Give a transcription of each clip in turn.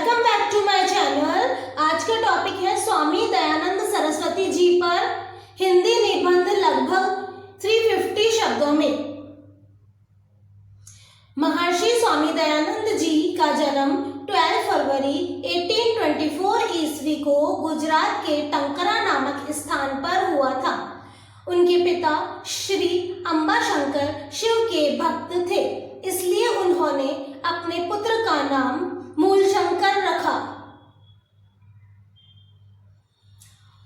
Welcome back to my channel. आज का topic है स्वामी दयानंद सरस्वती जी पर हिंदी निबंध लगभग 350 शब्दों में। महर्षि स्वामी दयानंद जी का जन्म 12 फरवरी 1824 ईस्वी को गुजरात के टंकरा नामक स्थान पर हुआ था। उनके पिता श्री अंबाशंकर शिव के भक्त थे, इसलिए उन्होंने अपने पुत्र का नाम मूलशंकर रखा।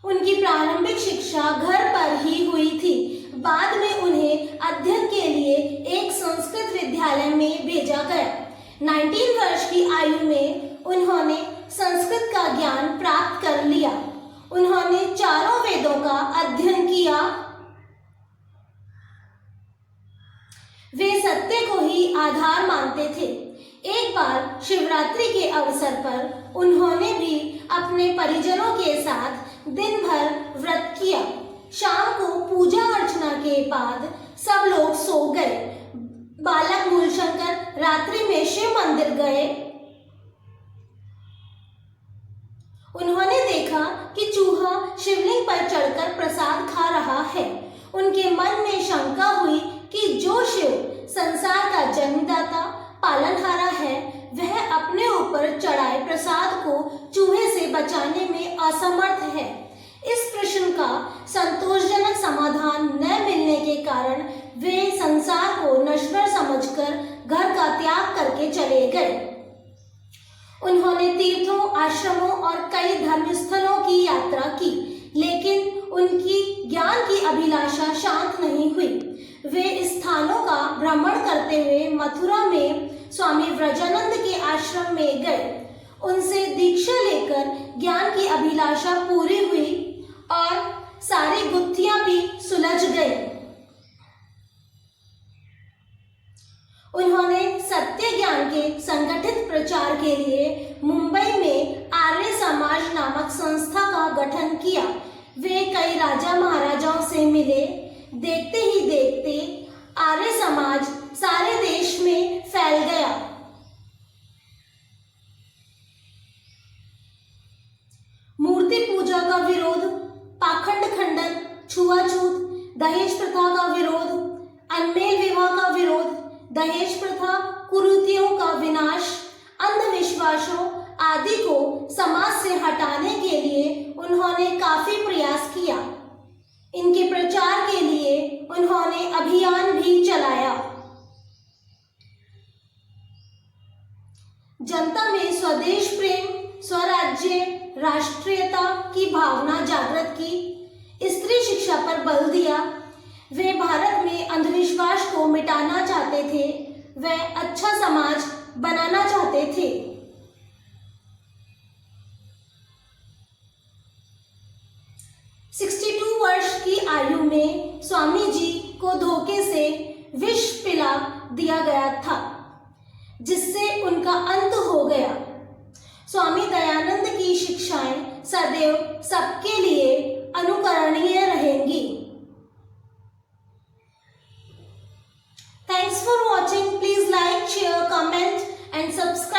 उनकी प्रारंभिक शिक्षा घर पर ही हुई थी। बाद में उन्हें अध्ययन के लिए एक संस्कृत विद्यालय में भेजा गया। 19 वर्ष की आयु में उन्होंने संस्कृत का ज्ञान प्राप्त कर लिया। उन्होंने चारों वेदों का अध्ययन किया। वे सत्य को ही आधार मानते थे। एक बार शिवरात्रि के अवसर पर उन्होंने भी अपने परिजनों के साथ दिन भर व्रत किया। शाम को पूजा अर्चना के बाद सब लोग सो गए। बालक मूलशंकर रात्रि में शिव मंदिर गए। उन्होंने देखा कि चूहा शिवलिंग पर चढ़कर प्रसाद खा रहा है। उनके मन में शंका हुई कि जो शिव संसार का जन्मदाता पालनहारा है, वह अपने ऊपर चढ़ाए प्रसाद को चूहे से बचाने में असमर्थ है। इस प्रश्न का संतोषजनक समाधान न मिलने के कारण वे संसार को नश्वर समझकर घर का त्याग करके चले गए। उन्होंने तीर्थों, आश्रमों और कई धर्मस्थलों की यात्रा की, लेकिन उनकी ज्ञान की अभिलाषा शांत नहीं हुई। वे स्थानों का भ्रमण करते हुए मथुरा में स्वामी व्रजानंद के आश्रम में गए। उनसे दीक्षा लेकर ज्ञान की अभिलाषा पूरी हुई और सारी गुत्थियां भी सुलझ गई। उन्होंने सत्य ज्ञान के संगठित प्रचार के लिए मुंबई में आर्य समाज नामक संस्था का गठन किया। वे कई राजा महाराजाओं से मिले। देखते ही देखते आर्य समाज सारे देश में फैल गया। मूर्ति पूजा का विरोध, पाखंड खंडन, छुआछूत, दहेज प्रथा का विरोध, अनमेल विवाह का विरोध, दहेज प्रथा, कुरीतियों का विनाश, अंधविश्वासों आदि को समाज से हटाने के लिए उन्होंने काफी प्रयास किया। इनके प्रचार के लिए उन्होंने अभियान भी चलाया। जनता में स्वदेश प्रेम, स्वराज्य, राष्ट्रीयता की भावना जागृत की। स्त्री शिक्षा पर बल दिया। वे भारत में अंधविश्वास को मिटाना चाहते थे। वे अच्छा समाज बनाना चाहते थे। वर्ष की आयु में स्वामी जी को धोखे से विष पिला दिया गया था, जिससे उनका अंत हो गया। स्वामी दयानंद की शिक्षाएं सदैव सबके लिए अनुकरणीय रहेंगी। Thanks for watching. Please like, share, comment and subscribe.